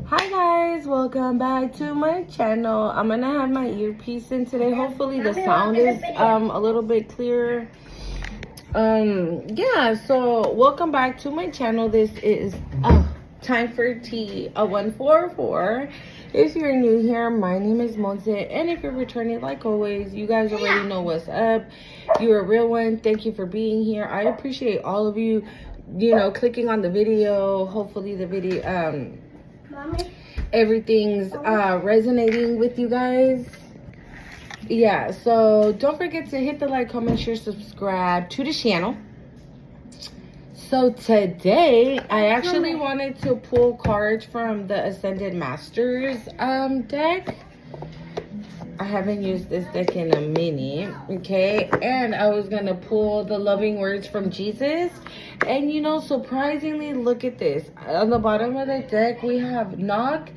Hi guys, welcome back to my channel. I'm gonna have my earpiece in today. Hopefully the sound is a little bit clearer. Yeah, so welcome back to my channel. This is Time for Tea 144. If you're new here, my name is Monse, and if you're returning, like always, you guys already know what's up. You're a real one. Thank you for being here. I appreciate all of you, clicking on the video. Hopefully the video everything's resonating with you guys. Yeah, so don't forget to hit the like, comment, share, subscribe to the channel. So today I actually wanted to pull cards from the Ascended Masters deck. I haven't used this deck in a minute, okay? And I was gonna pull the loving words from Jesus. And surprisingly, look at this. On the bottom of the deck, we have knock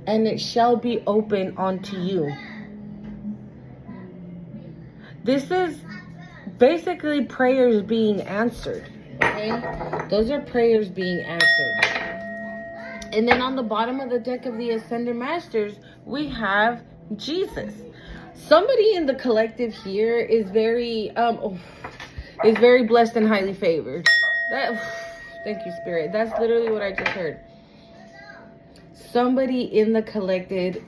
and it shall be open unto you. This is basically prayers being answered, okay? Those are prayers being answered. And then on the bottom of the deck of the Ascended Masters, we have Jesus. Somebody in the collective here is very blessed and highly favored. Thank you, Spirit. That's literally what I just heard. Somebody in the collective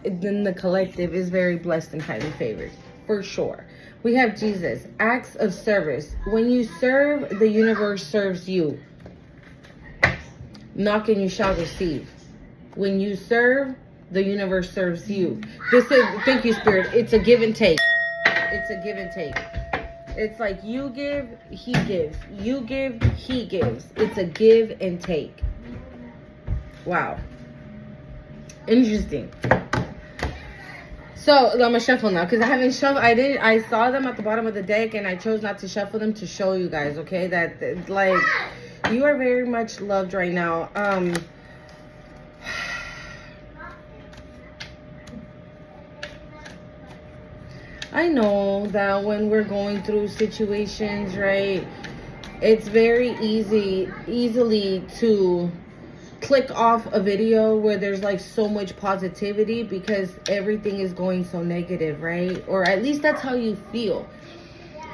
is very blessed and highly favored, for sure. We have Jesus, acts of service. When you serve, the universe serves you. Knock and you shall receive. When you serve, the universe serves you. Thank you, Spirit. It's a give and take. It's a give and take. It's like you give, he gives. You give, he gives. It's a give and take. Wow. Interesting. So I'm gonna shuffle now because I haven't shuffled. I saw them at the bottom of the deck and I chose not to shuffle them to show you guys, okay, that like you are very much loved right now. I know that when we're going through situations, right, it's very easily to click off a video where there's like so much positivity because everything is going so negative, right? Or at least that's how you feel.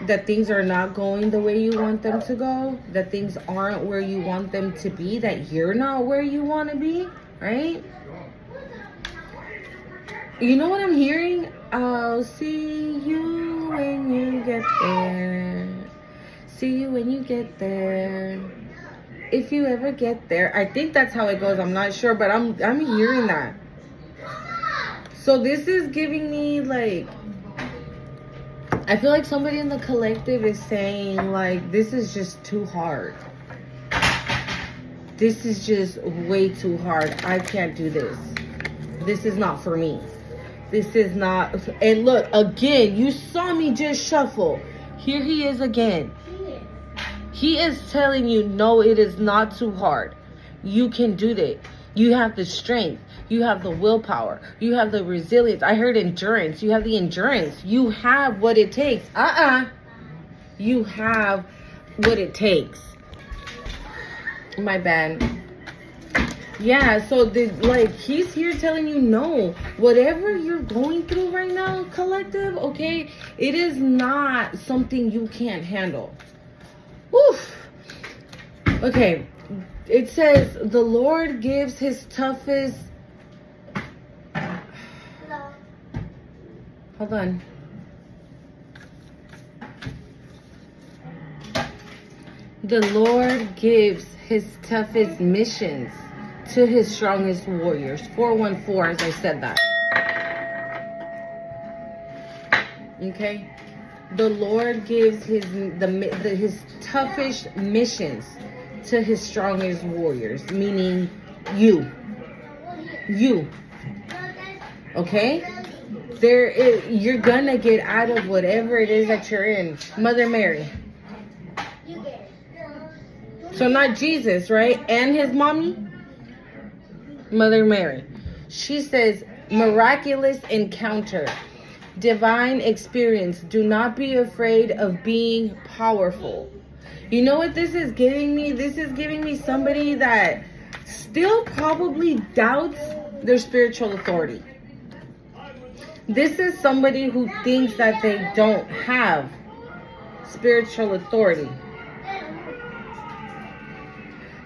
That things are not going the way you want them to go, that things aren't where you want them to be, that you're not where you want to be, right? You know what I'm hearing? I'll see you when you get there. See you when you get there. If you ever get there. I think that's how it goes. I'm not sure, but I'm hearing that. So this is giving me like, I feel like somebody in the collective is saying like, this is just too hard. This is just way too hard. I can't do this. This is not for me. This is not. And look, again, you saw me just shuffle. Here he is again. He is telling you, no, it is not too hard. You can do that. You have the strength. You have the willpower. You have the resilience. I heard endurance. You have the endurance. You have what it takes. You have what it takes. My bad. Yeah, so he's here telling you, no, whatever you're going through right now, collective, okay, it is not something you can't handle. Oof. Okay, it says the Lord gives his toughest. Hold on. The Lord gives his toughest missions to his strongest warriors. 414, as I said that. Okay? The Lord gives his toughest missions to his strongest warriors, meaning you. Okay? You're gonna get out of whatever it is that you're in. Mother Mary. So not Jesus, right? And his mommy? Mother Mary. She says, miraculous encounter. Divine experience. Do not be afraid of being powerful. You know what this is giving me? This is giving me somebody that still probably doubts Their spiritual authority. This is somebody who thinks that they don't have spiritual authority.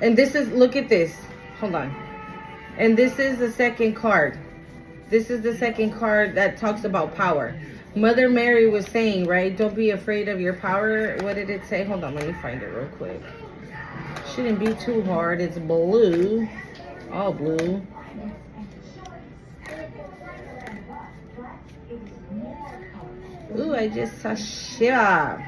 And this is, look at this. Hold on. And this is the second card. This is the second card that talks about power. Mother Mary was saying, right? Don't be afraid of your power. What did it say? Hold on, let me find it real quick. Shouldn't be too hard. It's blue. All blue. Ooh, I just saw Shiva.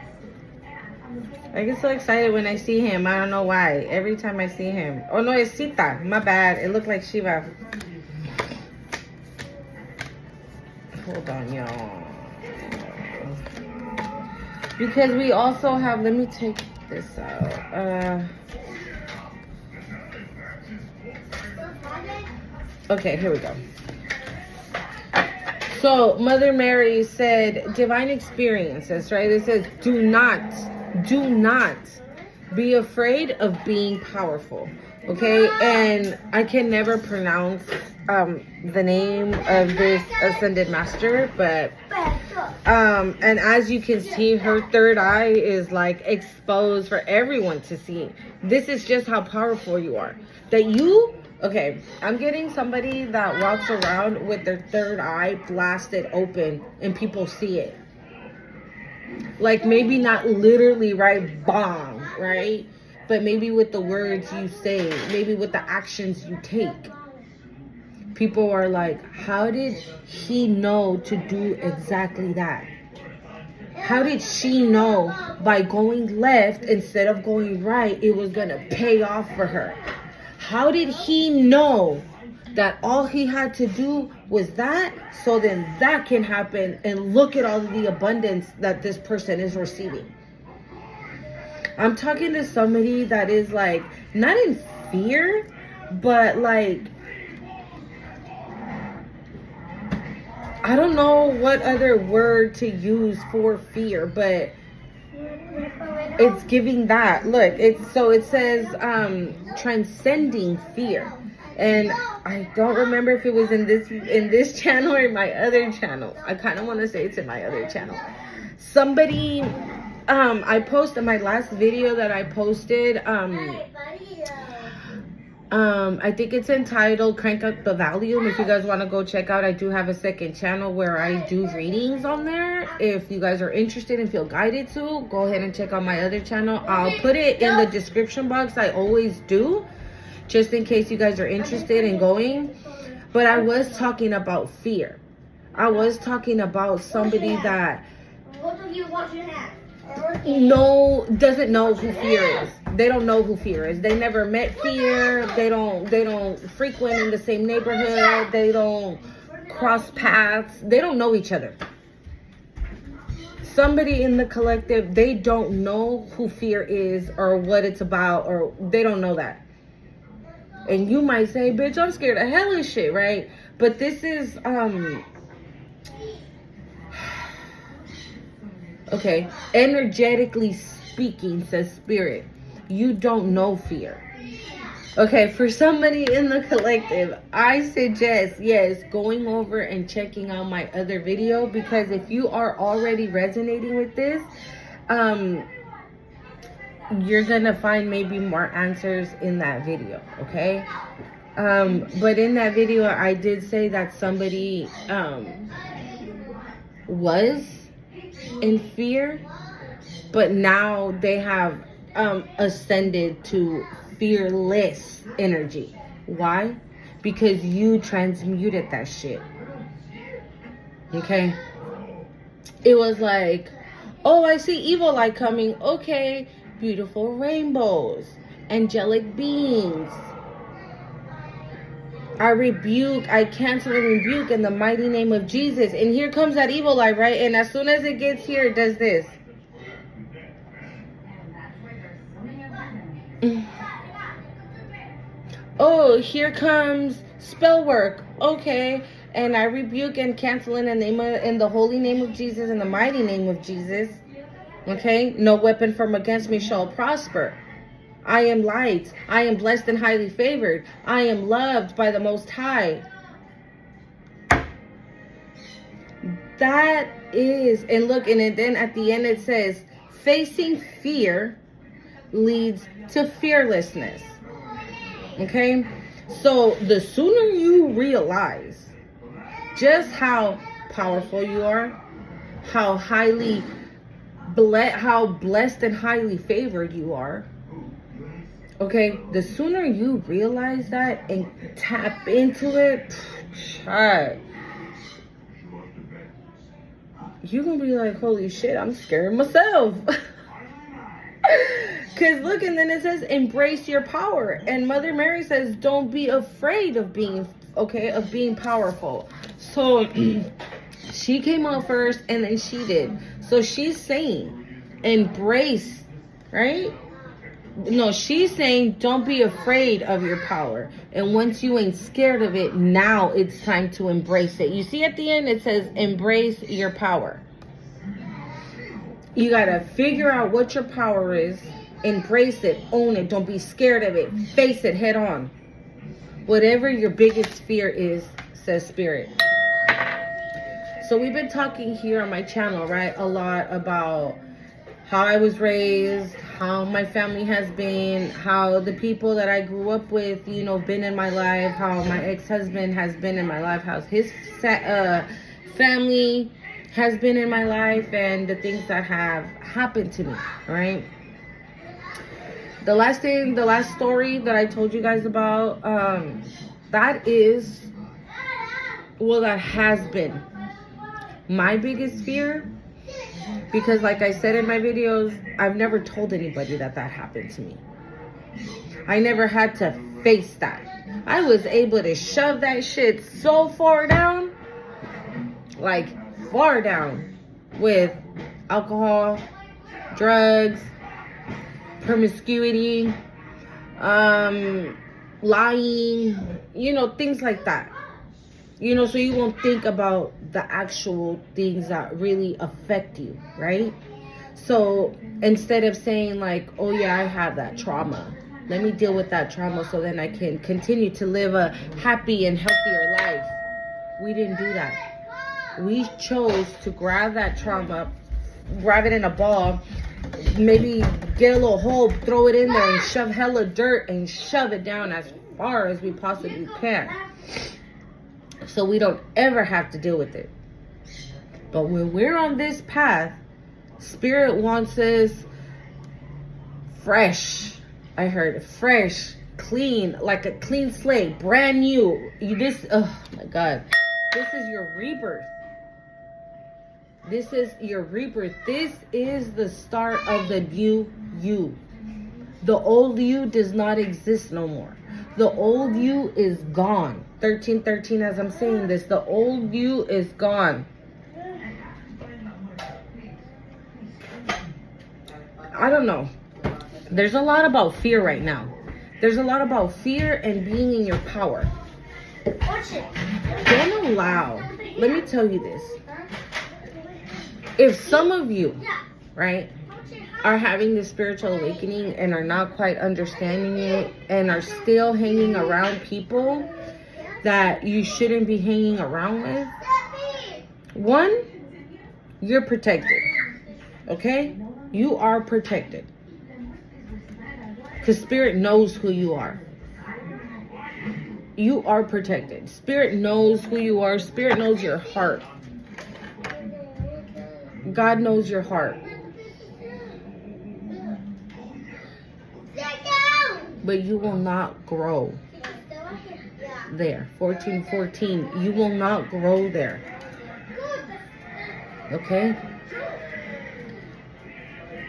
I get so excited when I see him. I don't know why. Every time I see him. Oh, no, it's Sita. My bad. It looked like Shiva. Hold on, y'all. Because we also have... Let me take this out. Okay, here we go. So, Mother Mary said, divine experiences, right? It says, do not be afraid of being powerful, okay? And I can never pronounce the name of this Ascended Master, but, and as you can see, her third eye is like exposed for everyone to see. This is just how powerful you are. That you... Okay, I'm getting somebody that walks around with their third eye blasted open and people see it. Like maybe not literally, right, bomb, right? But maybe with the words you say, maybe with the actions you take. People are like, how did he know to do exactly that? How did she know by going left instead of going right, it was going to pay off for her? How did he know that all he had to do was that? So then that can happen, and look at all of the abundance that this person is receiving. I'm talking to somebody that is like, not in fear, but like, I don't know what other word to use for fear, but it's giving that. Look, it says transcending fear. And I don't remember if it was in this channel or in my other channel. I kind of want to say it's in my other channel. Somebody I posted my last video that I posted, I think it's entitled Crank Up the Volume. If you guys want to go check out, I do have a second channel where I do readings on there. If you guys are interested and feel guided to, go ahead and check out my other channel. I'll put it in the description box. I always do, just in case you guys are interested in going. But I was talking about fear. I was talking about somebody that doesn't know who fear is. They don't know who fear is. They never met fear. They don't frequent in the same neighborhood. They don't cross paths. They don't know each other. Somebody in the collective, they don't know who fear is or what it's about, or they don't know that. And you might say, bitch, I'm scared of hellish shit, right? But this is okay, energetically speaking, says Spirit, you don't know fear. Okay, for somebody in the collective, I suggest, yes, going over and checking out my other video, because if you are already resonating with this, you're gonna find maybe more answers in that video, okay? But in that video, I did say that somebody was in fear, but now they have ascended to fearless energy. Why? Because you transmuted that shit. Okay? It was like, oh, I see evil eye coming. Okay, beautiful rainbows, angelic beings. I cancel and rebuke in the mighty name of Jesus. And here comes that evil eye, right? And as soon as it gets here, it does this. Oh, here comes spell work. Okay. And I rebuke and cancel in the holy name of Jesus, in the mighty name of Jesus. Okay. No weapon formed against me shall prosper. I am light. I am blessed and highly favored. I am loved by the Most High. That is, and look, and then at the end it says, facing fear leads to fearlessness. Okay? So the sooner you realize just how powerful you are, how blessed and highly favored you are, okay, the sooner you realize that and tap into it, child, you're gonna be like, holy shit, I'm scared myself. Because look, and then it says, embrace your power. And Mother Mary says, don't be afraid of being, of being powerful. So she came out first, and then she did. So she's saying, embrace, right? No, she's saying, don't be afraid of your power. And once you ain't scared of it, now it's time to embrace it. You see at the end, it says, embrace your power. You got to figure out what your power is. Embrace it. Own it. Don't be scared of it. Face it head on. Whatever your biggest fear is, says Spirit. So we've been talking here on my channel, right, a lot about how I was raised, how my family has been, how the people that I grew up with, you know, been in my life, how my ex-husband has been in my life, how his family has been in my life, and the things that have happened to me, right? The last story that I told you guys about, that has been my biggest fear. Because like I said in my videos, I've never told anybody that happened to me. I never had to face that. I was able to shove that shit so far down, like far down, with alcohol, drugs, promiscuity, lying, you know, things like that. You know, so you won't think about the actual things that really affect you, right? So instead of saying like, oh yeah, I have that trauma, let me deal with that trauma so then I can continue to live a happy and healthier life. We didn't do that. We chose to grab that trauma, grab it in a ball, maybe get a little hole, throw it in there and shove hella dirt and shove it down as far as we possibly can. So we don't ever have to deal with it. But when we're on this path, Spirit wants us fresh. I heard fresh, clean, like a clean slate, brand new. Oh my God. This is your rebirth. This is your rebirth. This is the start of the new you. The old you does not exist no more. The old you is gone. 1313, as I'm saying this, the old you is gone. I don't know. There's a lot about fear right now. There's a lot about fear and being in your power. Don't allow, let me tell you this. If some of you, right, are having this spiritual awakening and are not quite understanding it and are still hanging around people that you shouldn't be hanging around with, one, you're protected, okay? You are protected. Because Spirit knows who you are. You are protected. Spirit knows who you are. Spirit knows your heart. God knows your heart. But you will not grow there. 1414. You will not grow there. Okay?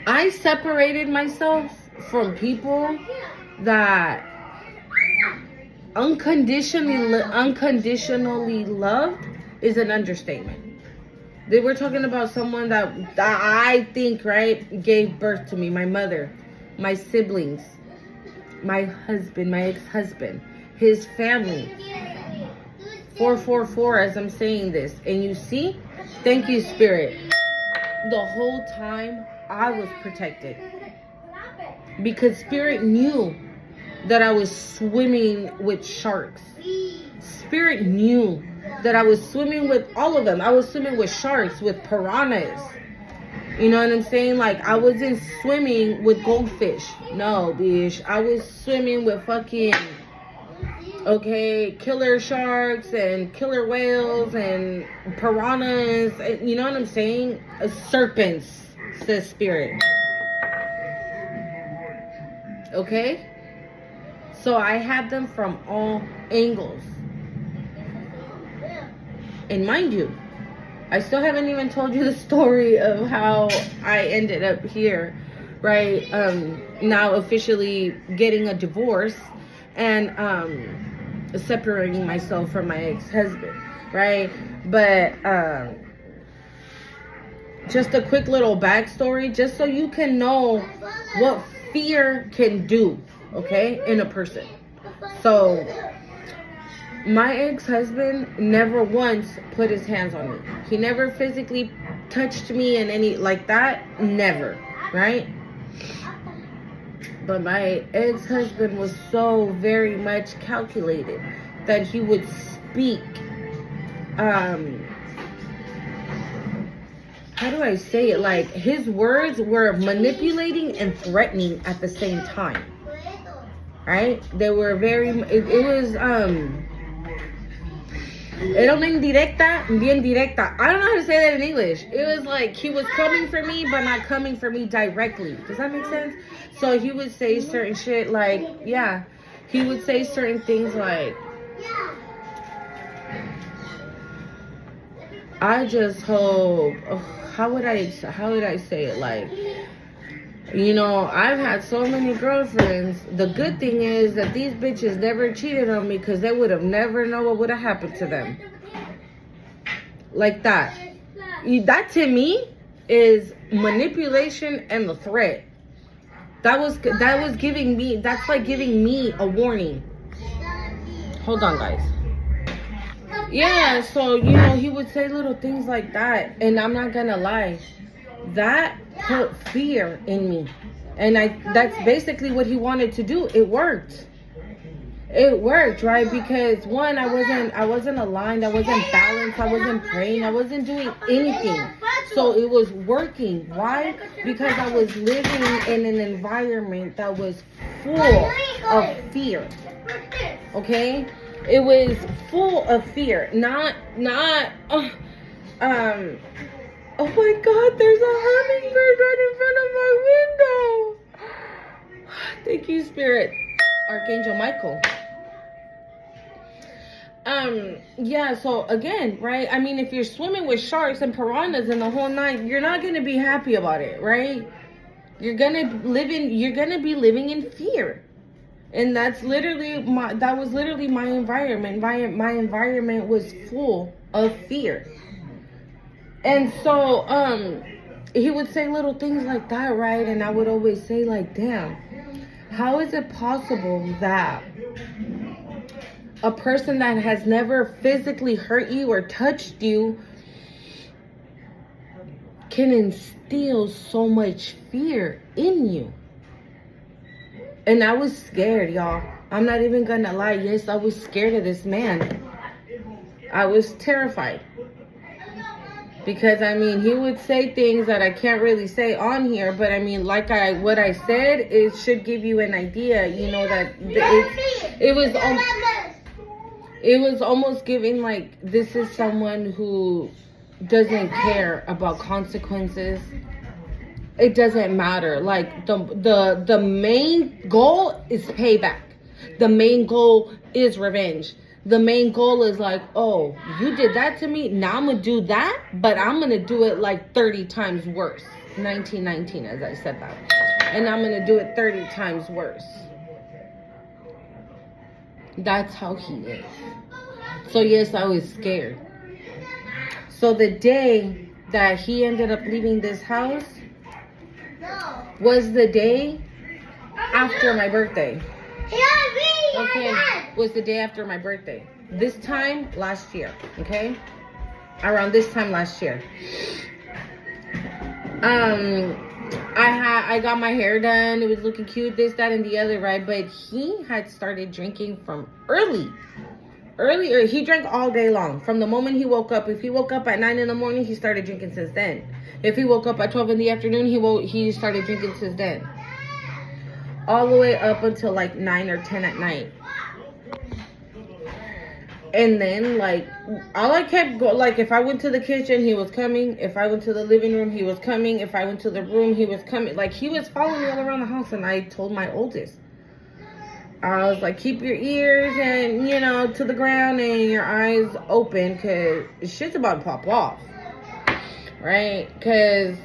I separated myself from people that unconditionally loved is an understatement. They were talking about someone that I think, right, gave birth to me, my mother, my siblings, my husband, my ex-husband, his family. 444 as I'm saying this. And you see, thank you, Spirit. The whole time I was protected. Because Spirit knew that I was swimming with sharks. Spirit knew that I was swimming with all of them. I was swimming with sharks, with piranhas. You know what I'm saying? Like, I wasn't swimming with goldfish. No, bitch. I was swimming with fucking, okay, killer sharks and killer whales and piranhas. You know what I'm saying? Serpents, says Spirit. Okay? So I had them from all angles. And mind you, I still haven't even told you the story of how I ended up here, right? Now officially getting a divorce and separating myself from my ex-husband, right? But just a quick little backstory, just so you can know what fear can do, okay, in a person. So my ex-husband never once put his hands on me. He never physically touched me in any like that. Never, right? But my ex-husband was so very much calculated that he would speak. How do I say it? Like, his words were manipulating and threatening at the same time. Right? They were very. It was Era una indirecta, bien directa. I don't know how to say that in English. It was like he was coming for me, but not coming for me directly. Does that make sense? So he would say certain shit like, yeah. He would say certain things like, I just hope, how would I say it? Like, you know, I've had so many girlfriends. The good thing is that these bitches never cheated on me because they would have never known what would have happened to them. Like that. That to me is manipulation and the threat. That was giving me, that's like giving me a warning. Hold on, guys. Yeah, so, you know, he would say little things like that. And I'm not gonna lie. That put fear in me. And that's basically what he wanted to do. It worked. It worked, right? Because one, I wasn't aligned, I wasn't balanced, I wasn't praying, I wasn't doing anything. So it was working. Why? Because I was living in an environment that was full of fear. Okay? It was full of fear. Oh my God, there's a hummingbird right in front of my window. Thank you, Spirit. Archangel Michael. Yeah, so again, right? I mean, if you're swimming with sharks and piranhas in the whole night, you're not going to be happy about it, right? You're going to be living in fear. And that was literally my environment. My environment was full of fear. And so, he would say little things like that, right? And I would always say, like, damn, how is it possible that a person that has never physically hurt you or touched you can instill so much fear in you? And I was scared, y'all. I'm not even gonna lie. Yes, I was scared of this man. I was terrified. Because, I mean, he would say things that I can't really say on here. But, I mean, what I said, it should give you an idea, you know, that it was almost giving, like, this is someone who doesn't care about consequences. It doesn't matter. Like, the main goal is payback. The main goal is revenge. The main goal is like, oh, you did that to me. Now I'm going to do that, but I'm going to do it like 30 times worse. 1919, as I said that. And I'm going to do it 30 times worse. That's how he is. So, yes, I was scared. So, the day that he ended up leaving this house was the day after my birthday. Okay, was the day after my birthday. This time last year, okay? Around this time last year. I got my hair done. It was looking cute, this, that, and the other, right? But he had started drinking from early. earlier, he drank all day long. From the moment he woke up. If he woke up at 9 in the morning, he started drinking since then. If he woke up at 12 in the afternoon, he started drinking since then. All the way up until like 9 or 10 at night. And then, like, all I kept going, like, if I went to the kitchen, he was coming. If I went to the living room, he was coming. If I went to the room, he was coming. Like, he was following me all around the house. And I told my oldest, I was like, keep your ears and, you know, to the ground and your eyes open, because shit's about to pop off. Right? Because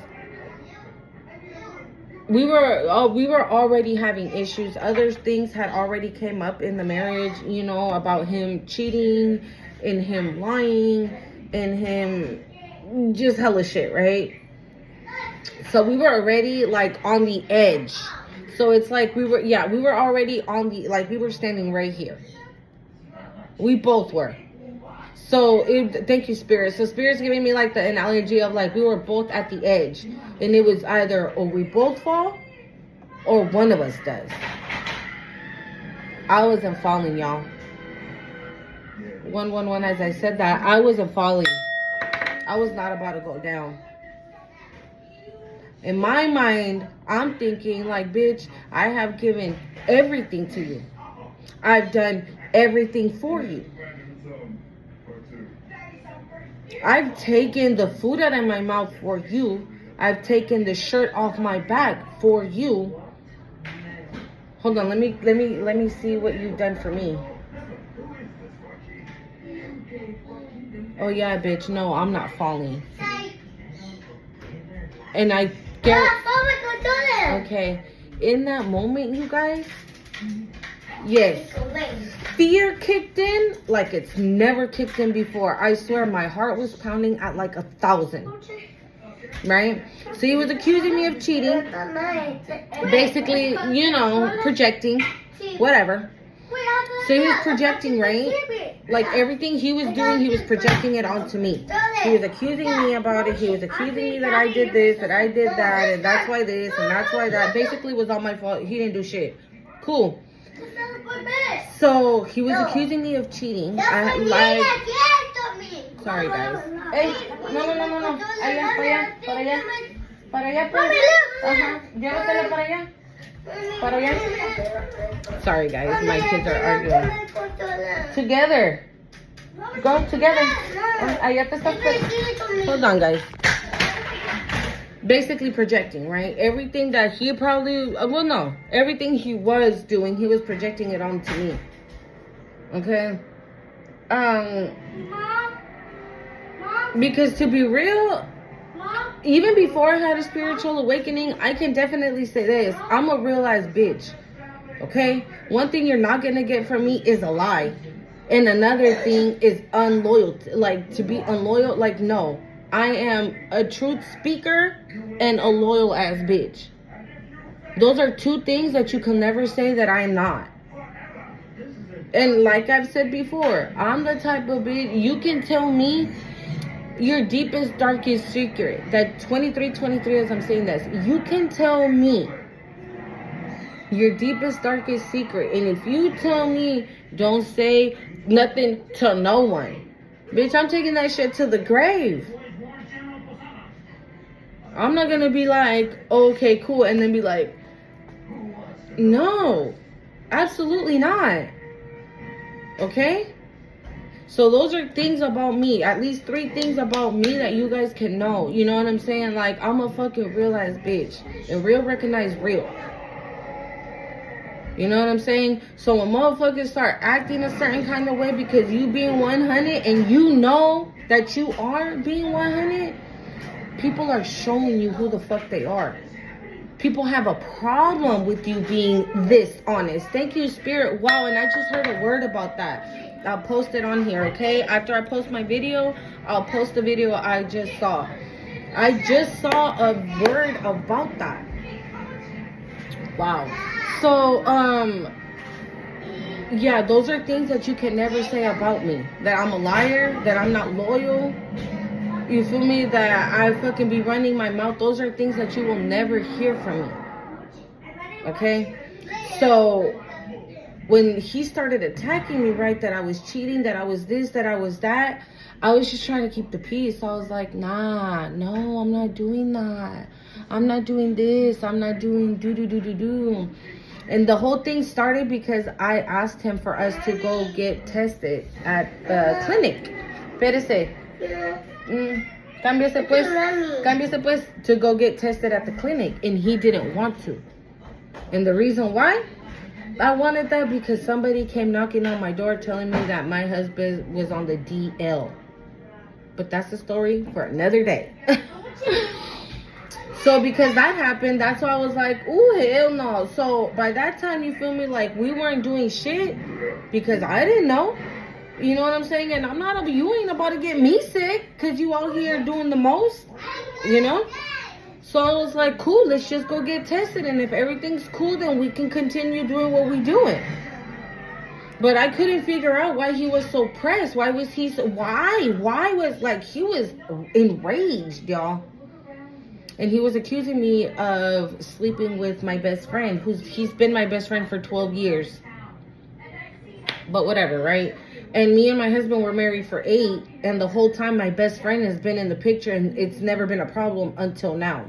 we were already having issues. Other things had already came up in the marriage, you know, about him cheating and him lying and him just hella shit, right? So we were already like on the edge. So it's like we were already on the, like, we were standing right here. We both were. So, thank you, Spirit. So, Spirit's giving me, like, the analogy of, like, we were both at the edge. And it was either, or we both fall, or one of us does. I wasn't falling, y'all. 111, as I said that, I wasn't falling. I was not about to go down. In my mind, I'm thinking, like, bitch, I have given everything to you. I've done everything for you. I've taken the food out of my mouth for you. I've taken the shirt off my back for you. Hold on, let me see what you've done for me. Oh yeah, bitch, no, I'm not falling. And I get, okay, in that moment, you guys, yes, fear kicked in like it's never kicked in before. I swear my heart was pounding at like 1,000. Right? So he was accusing me of cheating. Basically, you know, projecting. Whatever. So he was projecting, right? Like everything he was doing, he was projecting it onto me. He was accusing me about it. He was accusing me that I did this, that I did that, and that's why this, and that's why that. Basically, it was all my fault. He didn't do shit. Cool. So he was accusing me of cheating. Sorry, guys. Hey, no. Allá, para allá. Para allá, pues. Ajá. Llévatelo para allá. Para allá. Sorry, guys. My kids are arguing. Together. Go together. Allá te estás. Hold on, guys. Basically projecting, right? Everything that he probably, well, no. Everything he was doing, he was projecting it onto me. Okay? Because to be real, even before I had a spiritual awakening, I can definitely say this. I'm a realized bitch. Okay? One thing you're not going to get from me is a lie. And another thing is unloyal. Like, to be unloyal, like, no. I am a truth speaker and a loyal ass bitch. Those are two things that you can never say that I'm not. And like I've said before, I'm the type of bitch, you can tell me your deepest, darkest secret. That 23 as I'm saying this, you can tell me your deepest, darkest secret. And if you tell me don't say nothing to no one, bitch, I'm taking that shit to the grave. I'm not gonna be like, oh, okay, cool, and then be like, no, absolutely not. Okay? So those are things about me. At least 3 things about me that you guys can know. You know what I'm saying? Like, I'm a fucking realized bitch. And real recognize real. You know what I'm saying? So when motherfuckers start acting a certain kind of way because you being 100 and you know that you are being 100, people are showing you who the fuck they are. People have a problem with you being this honest. Thank you, Spirit. Wow, and I just heard a word about that. I'll post it on here, okay? After I post my video, I'll post the video I just saw. I just saw a word about that. Wow. So, yeah, those are things that you can never say about me. That I'm a liar, that I'm not loyal. You feel me? That I fucking be running my mouth. Those are things that you will never hear from me. Okay? So, when he started attacking me, right, that I was cheating, that I was this, that I was that, I was just trying to keep the peace. I was like, nah, no, I'm not doing that. I'm not doing this. I'm not doing do. And the whole thing started because I asked him for us to go get tested at the clinic. Espérese. Cámbiese pues, to go get tested at the clinic. And he didn't want to. And the reason why I wanted that, because somebody came knocking on my door telling me that my husband was on the DL. But that's a story for another day. So because that happened, that's why I was like, ooh, hell no. So by that time, you feel me, like we weren't doing shit because I didn't know. You know what I'm saying? And you ain't about to get me sick because you out here doing the most, you know? So I was like, cool, let's just go get tested. And if everything's cool, then we can continue doing what we're doing. But I couldn't figure out why he was so pressed. Why was he so, why was, like, he was enraged, y'all. And he was accusing me of sleeping with my best friend, he's been my best friend for 12 years. But whatever, right? And me and my husband were married for 8. And the whole time my best friend has been in the picture, and it's never been a problem until now.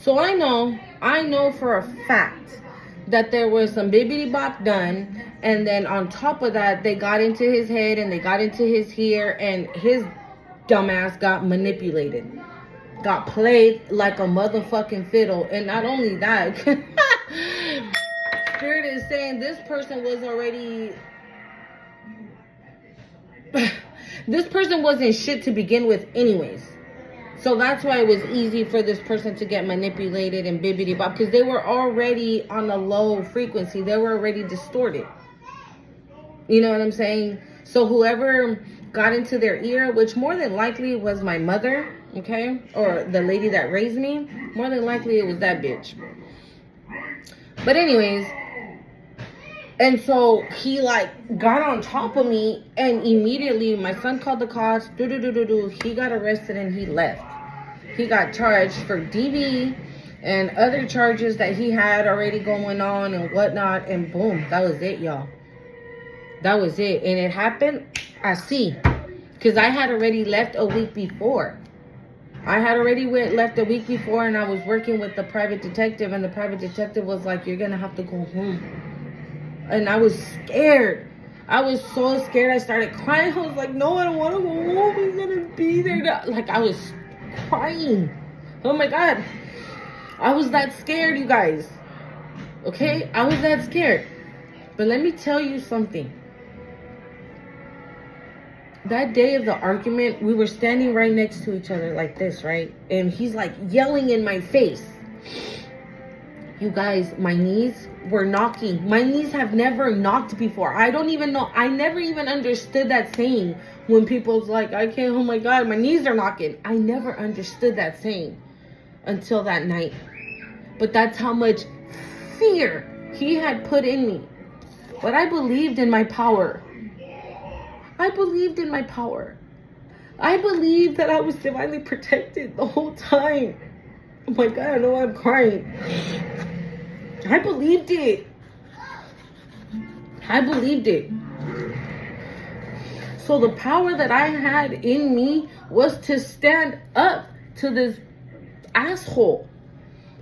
So I know for a fact that there was some bibbity bop done. And then on top of that, they got into his head and they got into his ear, and his dumbass got manipulated. Got played like a motherfucking fiddle. And not only that, Spirit is saying this person was already... this person wasn't shit to begin with anyways. So that's why it was easy for this person to get manipulated and bibbity bop, because they were already on a low frequency. They were already distorted. You know what I'm saying? So whoever got into their ear, which more than likely was my mother, okay, or the lady that raised me, more than likely it was that bitch. But anyways, and so he like got on top of me, and immediately my son called the cops. He got arrested and he left. He got charged for DV and other charges that he had already going on and whatnot. And boom, that was it, y'all. That was it. And it happened, I see, because I had already left a week before. Left a week before, and I was working with the private detective, and the private detective was like, you're gonna have to go home. And I was scared. I was so scared. I started crying. I was like, no, I don't want to go home. He's gonna be there. Like, I was crying. Oh my God. I was that scared, you guys. Okay? I was that scared. But let me tell you something. That day of the argument, we were standing right next to each other like this, right? And he's like yelling in my face. You guys, my knees were knocking. My knees have never knocked before. I don't even know. I never even understood that saying when people's like, I can't, oh my God, my knees are knocking. I never understood that saying until that night. But that's how much fear he had put in me. But I believed in my power. I believed in my power. I believed that I was divinely protected the whole time. Oh my God, I know I'm crying. I believed it. I believed it. So the power that I had in me was to stand up to this asshole.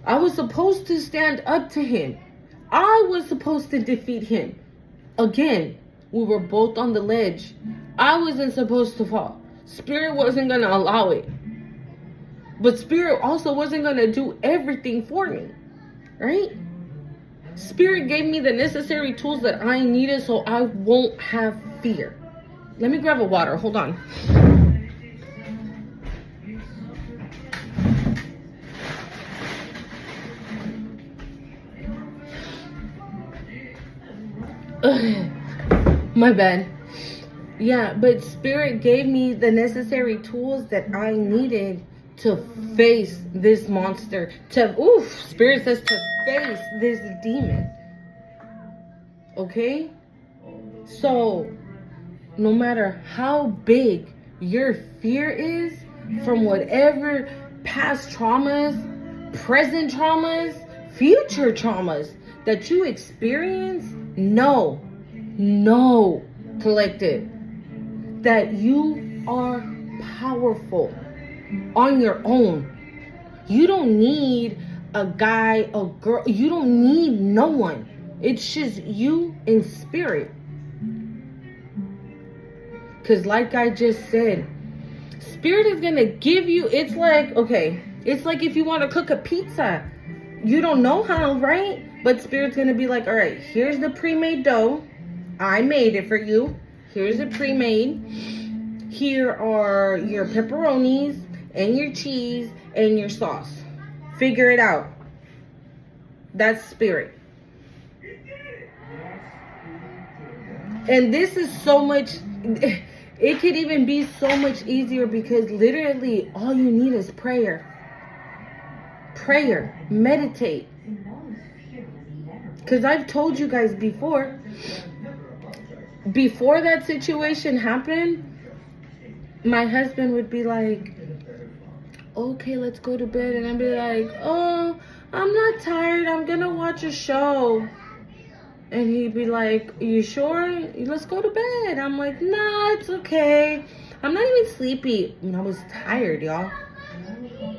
I was supposed to stand up to him. I was supposed to defeat him. Again, we were both on the ledge. I wasn't supposed to fall. Spirit wasn't going to allow it. But Spirit also wasn't going to do everything for me. Right? Spirit gave me the necessary tools that I needed so I won't have fear. Let me grab a water. Hold on. My bad. Yeah, but Spirit gave me the necessary tools that I needed to face this monster. Spirit says to face this demon. Okay? So, no matter how big your fear is from whatever past traumas, present traumas, future traumas that you experience, no, collective, that you are powerful on your own. You don't need a guy, a girl. You don't need no one. It's just you in spirit. Because like I just said, spirit is going to give you, it's like, okay, it's like if you want to cook a pizza. You don't know how, right? But spirit's going to be like, all right, here's the pre-made dough. I made it for you. Here's the pre-made. Here are your pepperonis and your cheese and your sauce. Figure it out. That's spirit. And this is so much, it could even be so much easier because literally all you need is prayer. Prayer. Meditate. Because I've told you guys before that situation happened, my husband would be like, okay, let's go to bed. And I'd be like, oh, I'm not tired. I'm going to watch a show. And he'd be like, you sure? Let's go to bed. I'm like, nah, it's okay. I'm not even sleepy. And I was tired, y'all.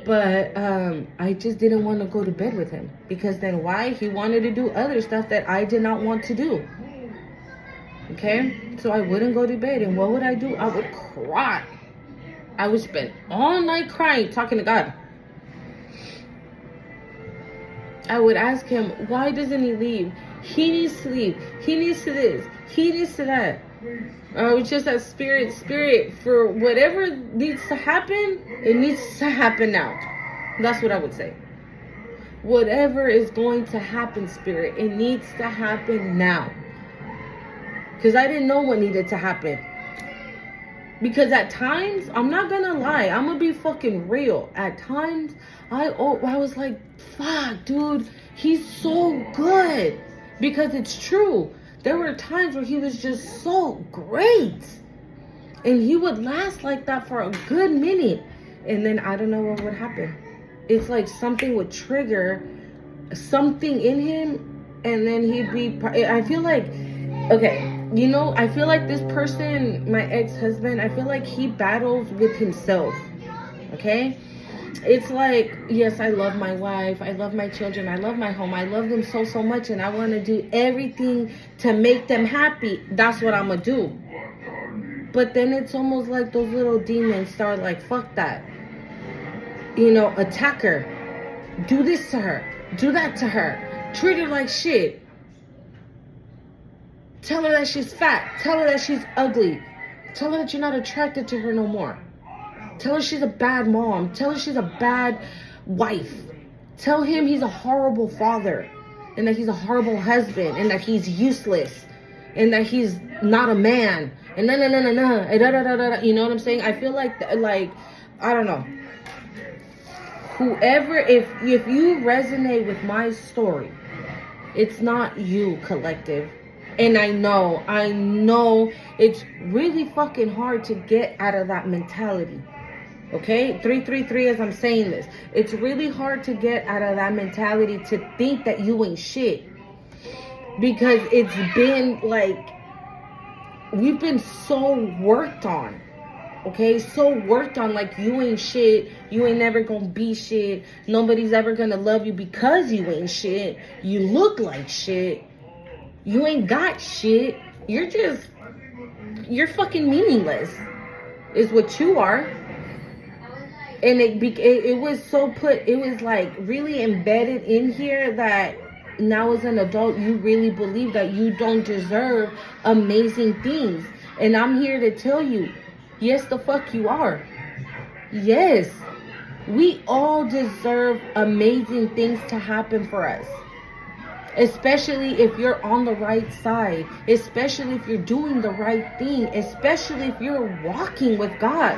But I just didn't want to go to bed with him. Because then why? He wanted to do other stuff that I did not want to do. Okay? So I wouldn't go to bed. And what would I do? I would cry. I would spend all night crying, talking to God. I would ask him, why doesn't he leave? He needs to leave. He needs to this. He needs to that. It's just that spirit, for whatever needs to happen, it needs to happen now. That's what I would say. Whatever is going to happen, spirit, it needs to happen now. Because I didn't know what needed to happen. Because at times, I'm not gonna lie, I'm gonna be fucking real. At times, I was like, fuck, dude, he's so good. Because it's true. There were times where he was just so great. And he would last like that for a good minute. And then I don't know what would happen. It's like something would trigger something in him. And then he'd be, I feel like, okay, you know, I feel like this person, my ex-husband, I feel like he battles with himself. Okay? It's like, yes, I love my wife, I love my children, I love my home, I love them so, so much, and I want to do everything to make them happy. That's what I'm going to do. But then it's almost like those little demons start like, fuck that. You know, attack her. Do this to her. Do that to her. Treat her like shit. Tell her that she's fat. Tell her that she's ugly. Tell her that you're not attracted to her no more. Tell her she's a bad mom. Tell her she's a bad wife. Tell him he's a horrible father. And that he's a horrible husband. And that he's useless. And that he's not a man. And no. You know what I'm saying? I feel like, I don't know. Whoever, if you resonate with my story, it's not you, collective. And I know it's really fucking hard to get out of that mentality. Okay? 333 as I'm saying this. It's really hard to get out of that mentality to think that you ain't shit. Because it's been like, we've been so worked on. Okay? So worked on like you ain't shit. You ain't never gonna be shit. Nobody's ever gonna love you because you ain't shit. You look like shit. You ain't got shit. You're fucking meaningless. Is what you are. And it was so it was like really embedded in here that now as an adult, you really believe that you don't deserve amazing things. And I'm here to tell you, yes, the fuck you are. Yes. We all deserve amazing things to happen for us. Especially if you're on the right side. Especially if you're doing the right thing. Especially if you're walking with God.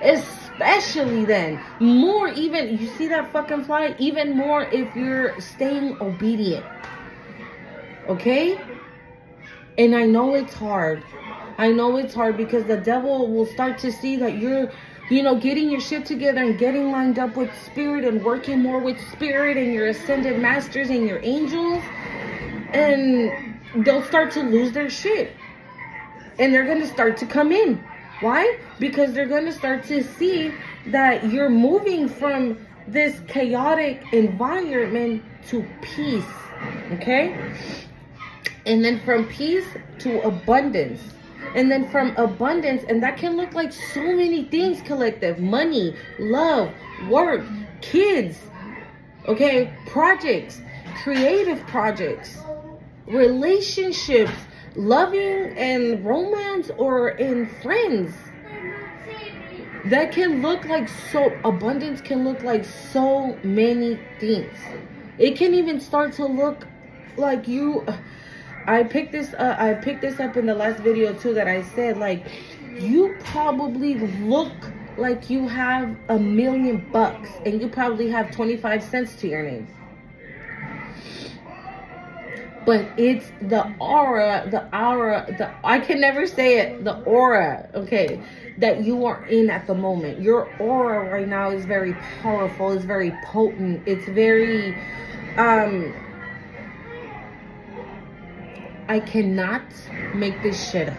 Especially then. More even, you see that fucking fly? Even more if you're staying obedient. Okay? And I know it's hard. I know it's hard because the devil will start to see that you're You know, getting your shit together and getting lined up with spirit and working more with spirit and your ascended masters and your angels. And they'll start to lose their shit. And they're going to start to come in. Why? Because they're going to start to see that you're moving from this chaotic environment to peace. Okay? And then from peace to abundance. And then from abundance, and that can look like so many things, collective. Money, love, work, kids, okay? Projects, creative projects, relationships, loving and romance, or in friends. That can look like so, abundance can look like so many things. It can even start to look like you... I picked this up in the last video too, that I said, like, you probably look like you have $1 million and you probably have 25 cents to your name. But it's the aura, I can never say it, the aura, okay, that you are in at the moment. Your aura right now is very powerful, it's very potent, it's very, I cannot make this shit up.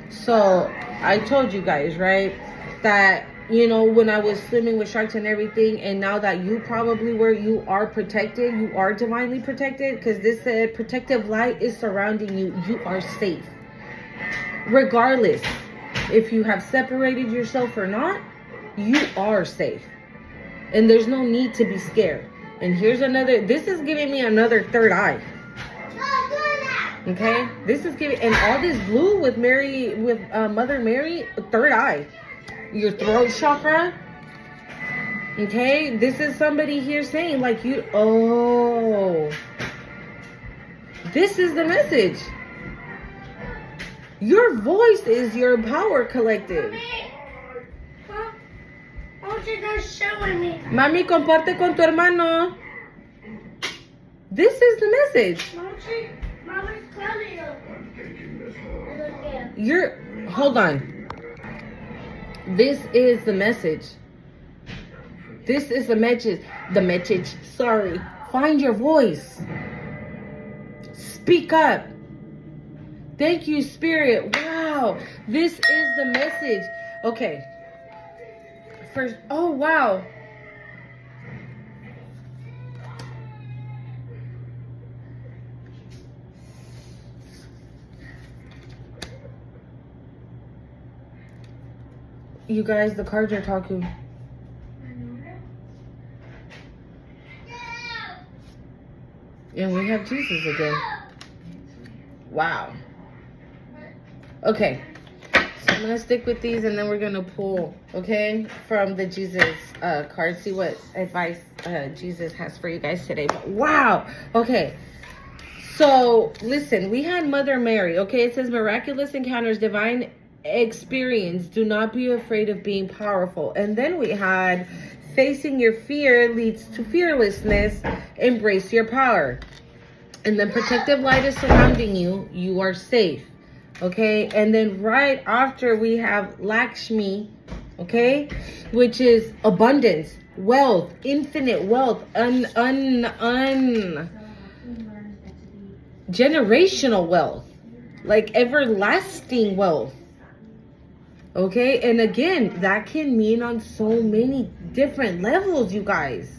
So I told you guys, right, that, you know, when I was swimming with sharks and everything, and now that you probably you are protected, you are divinely protected, because this said protective light is surrounding you. You are safe. Regardless if you have separated yourself or not, you are safe. And there's no need to be scared. And here's another, this is giving me another third eye. Okay, this is giving, and all this blue with Mary, with Mother Mary, third eye, your throat chakra. Okay, this is somebody here saying, like, you, oh, this is the message. Your voice is your power, collective. Mami, comparte con tu hermano. This is the message. Hold on. This is the message. This is the message. Sorry. Find your voice. Speak up. Thank you, Spirit. Wow. This is the message. Okay. First, oh, wow. You guys, the cards are talking. And we have Jesus again. Wow. Okay. So I'm going to stick with these and then we're going to pull, okay, from the Jesus card. See what advice Jesus has for you guys today. But wow. Okay. So, listen, we had Mother Mary, okay? It says miraculous encounters, divine experience, do not be afraid of being powerful. And then we had facing your fear leads to fearlessness, embrace your power. And then protective light is surrounding you, you are safe. Okay, and then right after we have Lakshmi, okay, which is abundance, wealth, infinite wealth, generational wealth, like everlasting wealth. Okay, and again, that can mean on so many different levels, you guys.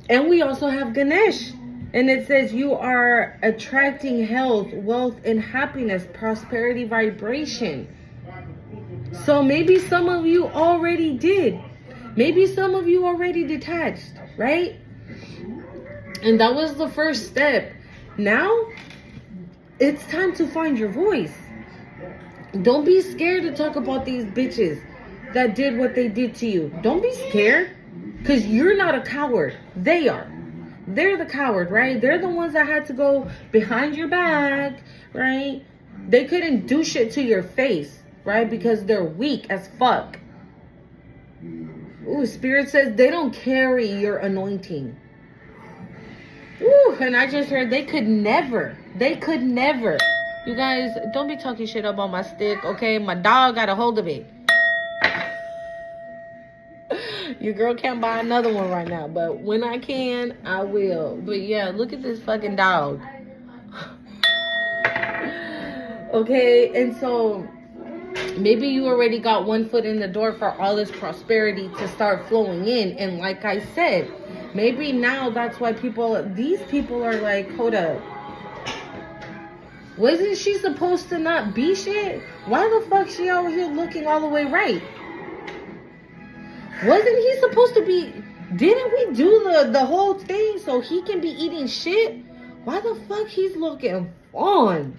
And we also have Ganesh. And it says you are attracting health, wealth, and happiness, prosperity, vibration. So maybe some of you already did. Maybe some of you already detached, right? And that was the first step. Now, it's time to find your voice. Don't be scared to talk about these bitches that did what they did to you. Don't be scared, because you're not a coward. They are. They're the coward, right? They're the ones that had to go behind your back, right? They couldn't do shit to your face, right? Because they're weak as fuck. Ooh, Spirit says they don't carry your anointing. Ooh, and I just heard they could never. You guys, don't be talking shit about my stick, okay? My dog got a hold of it. Your girl can't buy another one right now, but when I can, I will. But yeah, look at this fucking dog. Okay, and so maybe you already got one foot in the door for all this prosperity to start flowing in. And like I said, maybe now that's why these people are like, hold up. Wasn't she supposed to not be shit? Why the fuck she out here looking all the way right? Wasn't he supposed to be... Didn't we do the whole thing so he can be eating shit? Why the fuck he's looking on?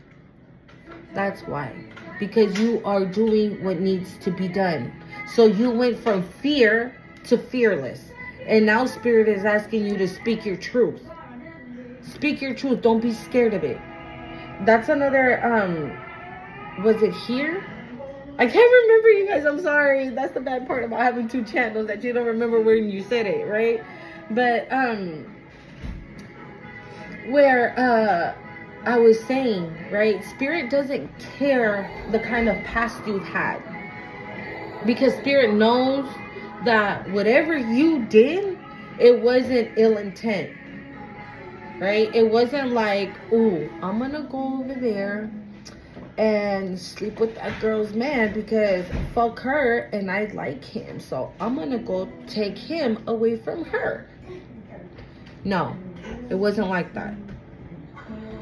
That's why. Because you are doing what needs to be done. So you went from fear to fearless. And now Spirit is asking you to speak your truth. Speak your truth. Don't be scared of it. That's another, was it here? I can't remember, you guys. I'm sorry. That's the bad part about having two channels, that you don't remember when you said it, right? But, where, I was saying, right, Spirit doesn't care the kind of past you've had, because Spirit knows that whatever you did, it wasn't ill intent, right? It wasn't like, ooh, I'm gonna go over there and sleep with that girl's man because fuck her and I like him, so I'm gonna go take him away from her. No, it wasn't like that.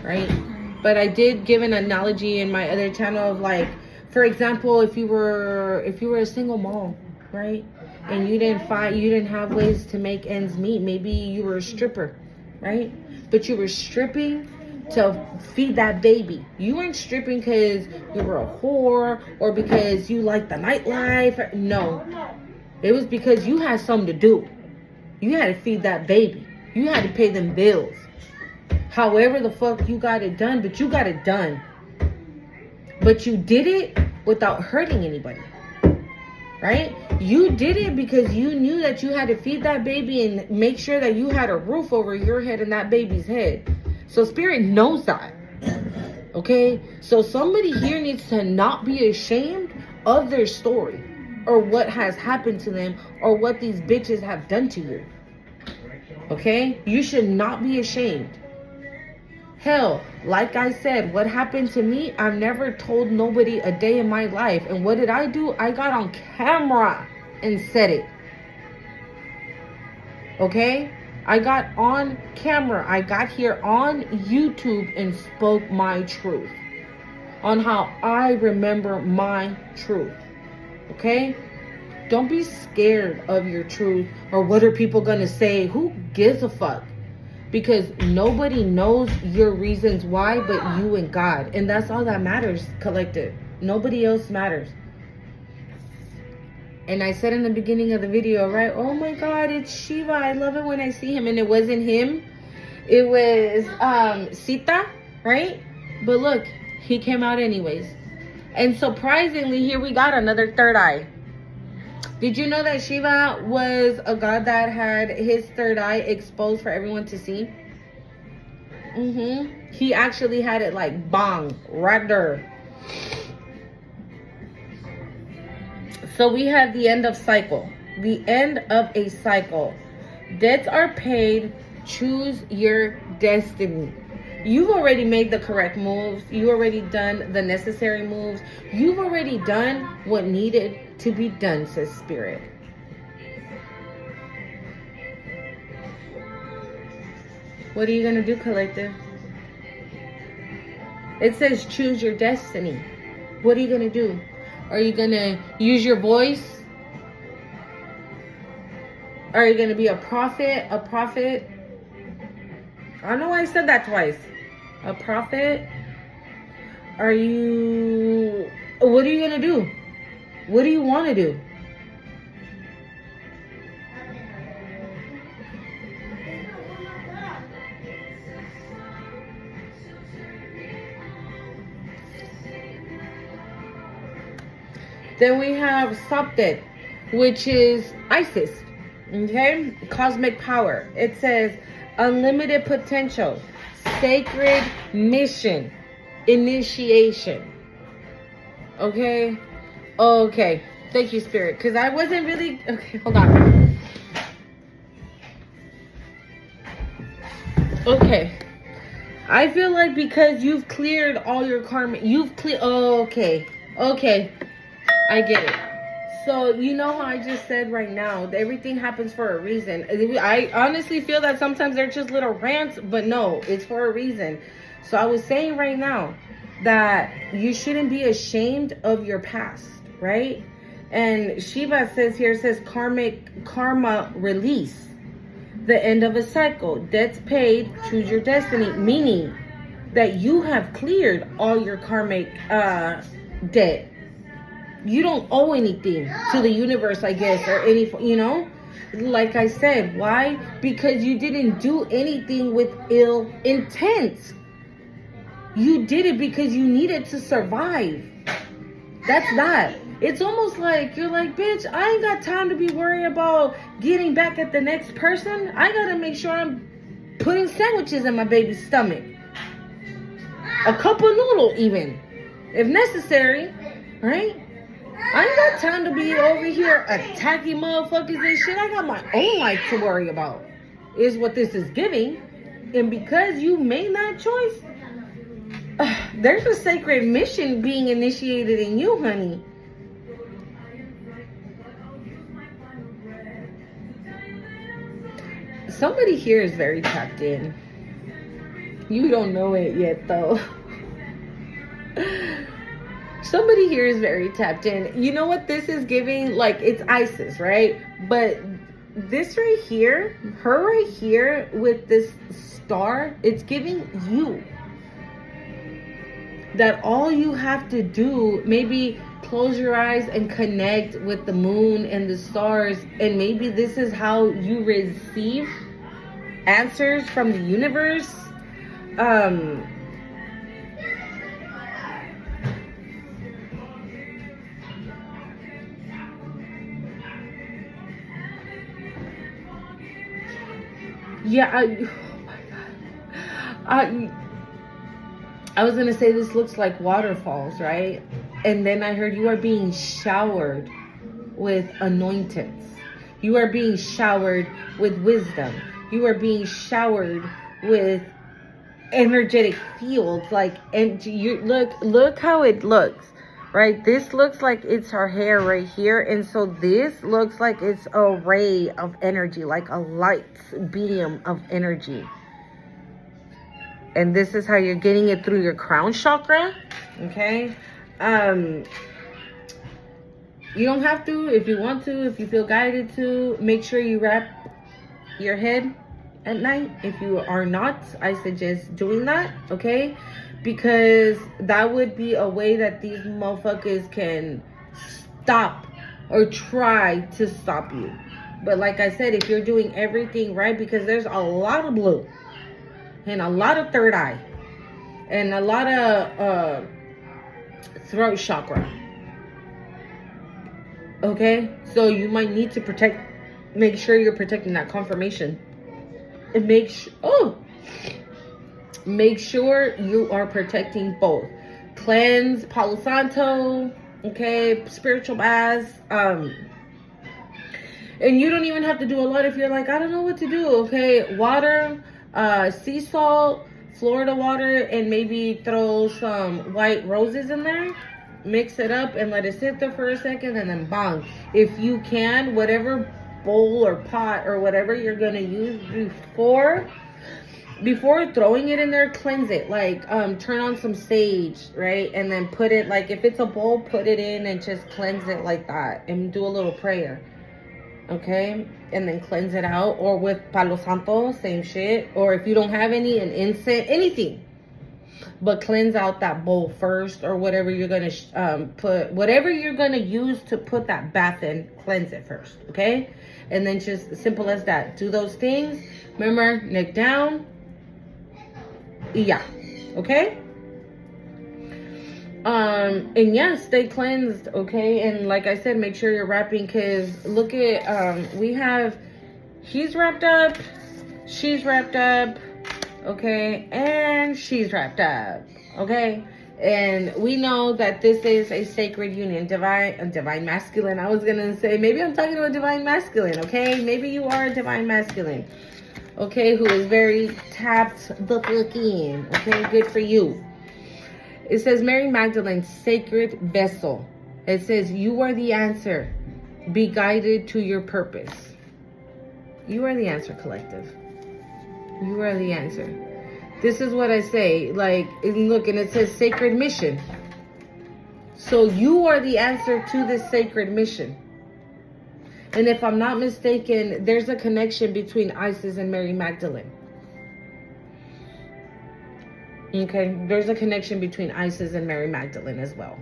Right? But I did give an analogy in my other channel of, like, for example, if you were a single mom, right? And you didn't have ways to make ends meet. Maybe you were a stripper, right? But you were stripping to feed that baby. You weren't stripping because you were a whore or because you liked the nightlife. No. It was because you had something to do. You had to feed that baby. You had to pay them bills. However the fuck you got it done, but you got it done. But you did it without hurting anybody. Right? You did it because you knew that you had to feed that baby and make sure that you had a roof over your head and that baby's head. So Spirit knows that. Okay? So somebody here needs to not be ashamed of their story or what has happened to them or what these bitches have done to you. Okay? You should not be ashamed. Hell, like I said, what happened to me, I've never told nobody a day in my life. And what did I do? I got on camera and said it. Okay? I got on camera. I got here on YouTube and spoke my truth. On how I remember my truth. Okay? Don't be scared of your truth or what are people going to say. Who gives a fuck? Because nobody knows your reasons why but you and God. And that's all that matters, collective. Nobody else matters. And I said in the beginning of the video, right? Oh my God, it's Shiva. I love it when I see him. And it wasn't him. It was Sita, right? But look, he came out anyways. And surprisingly, here we got another third eye. Did you know that Shiva was a god that had his third eye exposed for everyone to see? He actually had it like bang, right there. So we have the end of cycle. The end of a cycle. Debts are paid. Choose your destiny. You've already made the correct moves. You already done the necessary moves. You've already done what needed to be done, says Spirit. What are you going to do, collective? It says choose your destiny. What are you going to do? Are you going to use your voice? Are you going to be a prophet? A prophet? I don't know why I said that twice. A prophet? Are you... What are you going to do? What do you want to do? Then we have Saptet, which is Isis. Okay? Cosmic power. It says unlimited potential, sacred mission, initiation. Okay? Okay. Thank you, Spirit. Because I wasn't really... Okay, hold on. Okay. I feel like because you've cleared all your karma, oh, okay. Okay. I get it. So, you know how I just said right now, everything happens for a reason. I honestly feel that sometimes they're just little rants, but no, it's for a reason. So I was saying right now that you shouldn't be ashamed of your past, right? And Shiva says here, says karma release. The end of a cycle. Debts paid, choose your destiny. Meaning that you have cleared all your karmic debt. You don't owe anything to the universe, I guess, or any, like I said. Why? Because you didn't do anything with ill intent. You did it because you needed to survive. That's that. It's almost like you're like, bitch, I ain't got time to be worried about getting back at the next person. I gotta make sure I'm putting sandwiches in my baby's stomach. A cup of noodle even, if necessary, right? I ain't got time to be over here attacking motherfuckers and shit. I got my own life to worry about, is what this is giving. And because you made that choice, there's a sacred mission being initiated in you, honey. Somebody here is very tapped in. You don't know it yet, though. Somebody here is very tapped in. You know what this is giving? Like, it's Isis, right? But this right here, her right here with this star, it's giving you that all you have to do, maybe close your eyes and connect with the moon and the stars, and maybe this is how you receive answers from the universe. Yeah, oh my God. I was gonna say this looks like waterfalls, right? And then I heard you are being showered with anointings. You are being showered with wisdom. You are being showered with energetic fields. And you look how it looks, right? This looks like it's her hair right here. And so this looks like it's a ray of energy, like a light beam of energy. And this is how you're getting it through your crown chakra, okay? You don't have to. If you want to, if you feel guided to, make sure you wrap your head at night. If you are not, I suggest doing that, okay? Because that would be a way that these motherfuckers can stop or try to stop you. But like I said, if you're doing everything right, because there's a lot of blue and a lot of third eye and a lot of throat chakra, okay? So you might need to make sure you're protecting that confirmation, and make sure you are protecting both. Cleanse, Palo Santo, okay, spiritual baths. And you don't even have to do a lot if you're like, I don't know what to do, okay? Water, sea salt, Florida water, and maybe throw some white roses in there. Mix it up and let it sit there for a second, and then bang. If you can, whatever bowl or pot or whatever you're gonna use before throwing it in there, cleanse it. Like, turn on some sage, right? And then put it, like, if it's a bowl, put it in and just cleanse it like that, and do a little prayer, okay? And then cleanse it out. Or with Palo Santo, same shit. Or if you don't have any, an incense, anything. But cleanse out that bowl first, or whatever you're gonna whatever you're gonna use to put that bath in, cleanse it first, okay? And then just simple as that. Do those things. Remember, neck down. Yeah, okay? And yeah, stay cleansed, okay? And like I said, make sure you're wrapping, because look at, he's wrapped up, she's wrapped up, okay? And she's wrapped up, okay? And we know that this is a sacred union, divine masculine. I was gonna say, maybe I'm talking to a divine masculine, okay? Maybe you are a divine masculine. okay, who is very tapped the fuck in, okay, good for you. It says, Mary Magdalene, sacred vessel. It says, you are the answer. Be guided to your purpose. You are the answer, collective. You are the answer. This is what I say. Like, look, and it says sacred mission. So you are the answer to this sacred mission. And if I'm not mistaken, there's a connection between Isis and Mary Magdalene. Okay, there's a connection between Isis and Mary Magdalene as well.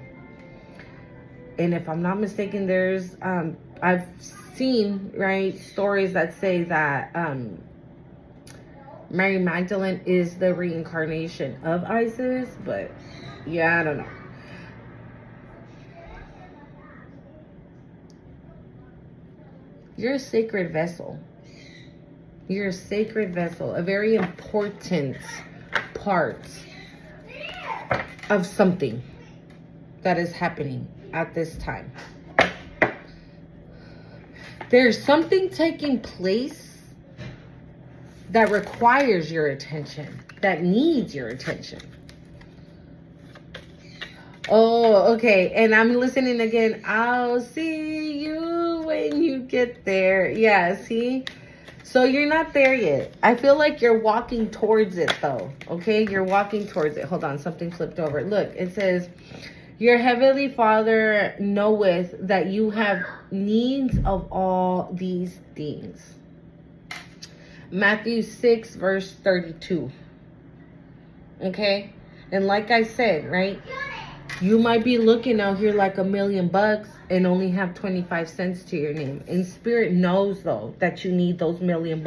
And if I'm not mistaken, there's I've seen, right, stories that say that Mary Magdalene is the reincarnation of Isis, but yeah, I don't know. You're a sacred vessel. You're a sacred vessel, a very important part of something that is happening at this time. There's something taking place that requires your attention, that needs your attention. Oh, okay. And I'm listening again. I'll see you when you get there. Yeah, see? So you're not there yet. I feel like you're walking towards it though. Okay? You're walking towards it. Hold on. Something flipped over. Look, it says, your heavenly Father knoweth that you have needs of all these things. Matthew 6, verse 32. Okay? And like I said, right? You might be looking out here like $1 million and only have 25 cents to your name. And Spirit knows though that you need those $1 million.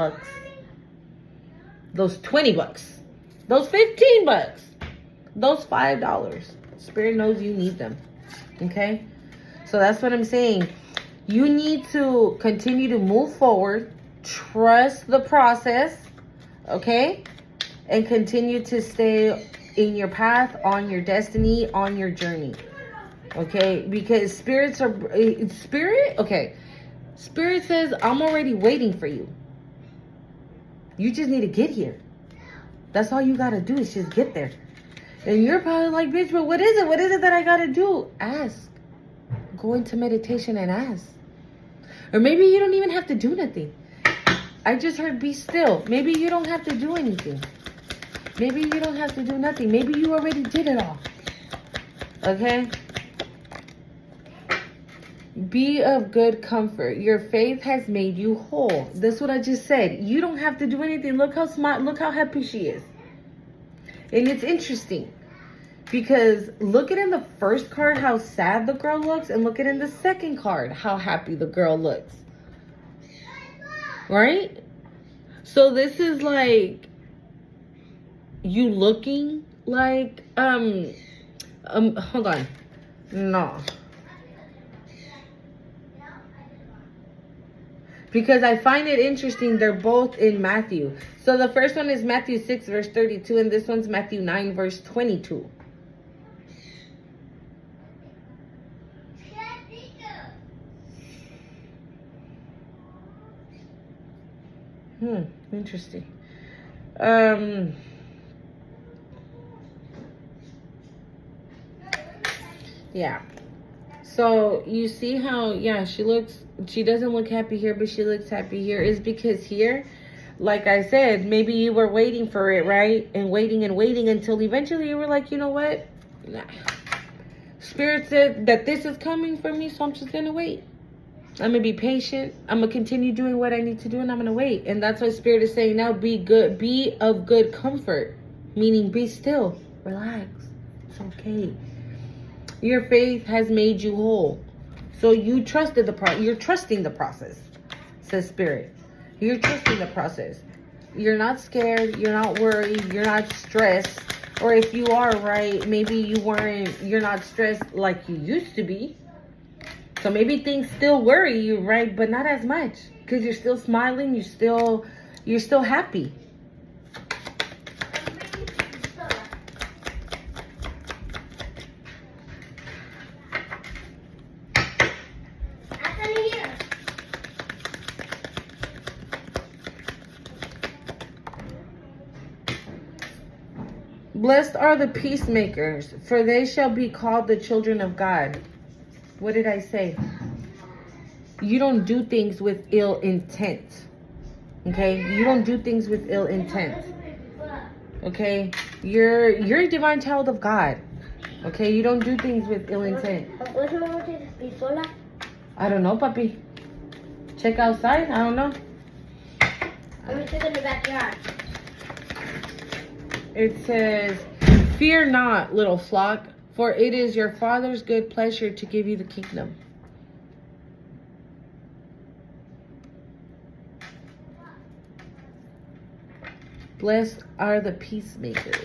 Those $20. Those $15. Those $5. Spirit knows you need them. Okay? So that's what I'm saying. You need to continue to move forward. Trust the process. Okay? And continue to stay in your path, on your destiny, on your journey. Okay? Because Spirit says, I'm already waiting for you. You just need to get here. That's all you got to do is just get there. And you're probably like, bitch, but what is it? What is it that I got to do? Ask. Go into meditation and ask. Or maybe you don't even have to do nothing. I just heard be still. Maybe you don't have to do anything. Maybe you don't have to do nothing. Maybe you already did it all. Okay? Be of good comfort. Your faith has made you whole. That's what I just said. You don't have to do anything. Look how smart, look how happy she is. And it's interesting. Because look at in the first card how sad the girl looks. And look at in the second card how happy the girl looks. Right? So this is like you looking like hold on. No. Because I find it interesting, they're both in Matthew. So the first one is Matthew 6 verse 32 and this one's Matthew 9 verse 22. Interesting. Yeah. So you see how, yeah, she doesn't look happy here, but she looks happy here. Is because here, like I said, maybe you were waiting for it, right? And waiting until eventually you were like, you know what? Nah. Spirit said that this is coming for me, so I'm just going to wait. I'm going to be patient. I'm going to continue doing what I need to do, and I'm going to wait. And that's what Spirit is saying now. Be good. Be of good comfort. Meaning be still. Relax. It's okay. Your faith has made you whole. So you trusted the process. You're trusting the process, says Spirit. You're trusting the process. You're not scared. You're not worried. You're not stressed. Or if you are, right, maybe you're not stressed like you used to be. So maybe things still worry you, right? But not as much. Because you're still smiling. You're still happy. Blessed are the peacemakers, for they shall be called the children of God. What did I say? You don't do things with ill intent. Okay? You don't do things with ill intent. Okay? You're a divine child of God. Okay? You don't do things with ill intent. I don't know, papi. Check outside? I don't know. Let me check in the backyard. It says, fear not, little flock, for it is your Father's good pleasure to give you the kingdom. Blessed are the peacemakers.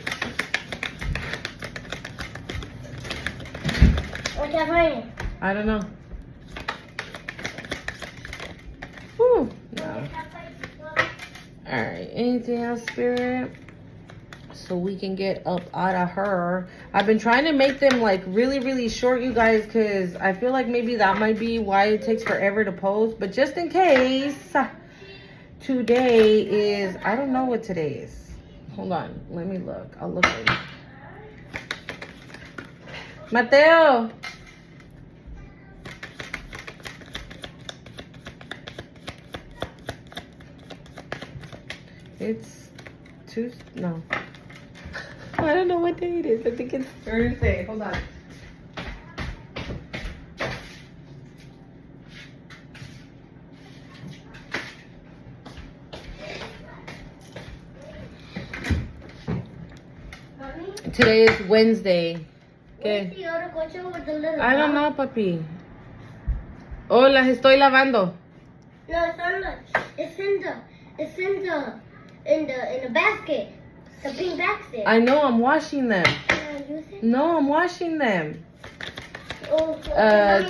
What's that rain? I don't know. Whew. No. Alright, anything else, Spirit? So we can get up out of her. I've been trying to make them like really, really short, you guys, because I feel like maybe that might be why it takes forever to post. But just in case, today is, I don't know what today is. Hold on, let me look. I'll look at it. Mateo. It's Tuesday. No. I don't know what day it is. I think it's Thursday. Hold on. Today is Wednesday. Okay. I don't know, papi. Oh, las estoy lavando. No, it's not. It's in the basket. The pink basket. I know, I'm washing them. Use it? No, I'm washing them. Oh,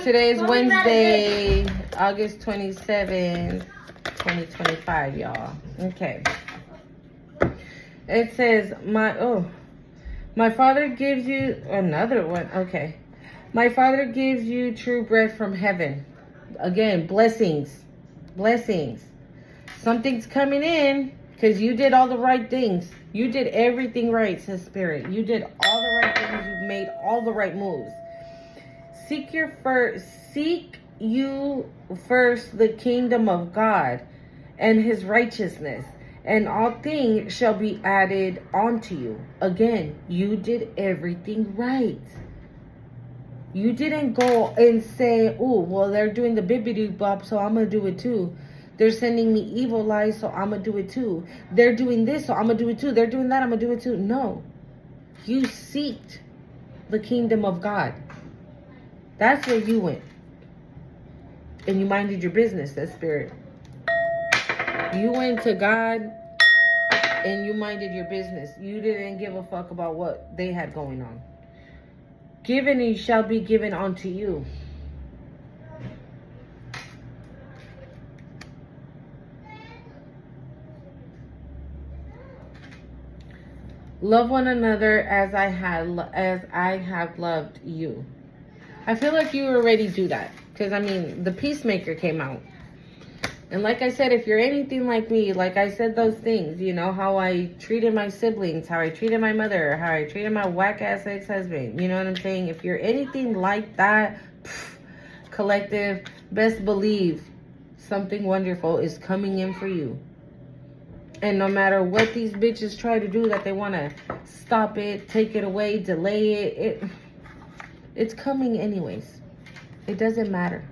Today is Wednesday, August 27th, 2025, y'all. Okay. It says, my Father gives you, another one, okay. My Father gives you true bread from heaven. Again, blessings. Blessings. Something's coming in because you did all the right things. You did everything right, says Spirit. You did all the right things. You made all the right moves. Seek you first the kingdom of God and his righteousness, and all things shall be added onto you. Again, you did everything right. You didn't go and say, oh, well, they're doing the bibbidi bop, so I'm going to do it too. They're sending me evil lies, so I'm going to do it too. They're doing this, so I'm going to do it too. They're doing that, I'm going to do it too. No. You seeked the kingdom of God. That's where you went. And you minded your business, that Spirit. You went to God and you minded your business. You didn't give a fuck about what they had going on. Given and shall be given unto you. Love one another as I have loved you. I feel like you already do that. Because, I mean, the Peacemaker came out. And like I said, if you're anything like me, like I said those things, you know, how I treated my siblings, how I treated my mother, how I treated my whack-ass ex-husband. You know what I'm saying? If you're anything like that, collective, best believe something wonderful is coming in for you. And no matter what these bitches try to do, that they want to stop it, take it away, delay it, it's coming anyways. It doesn't matter.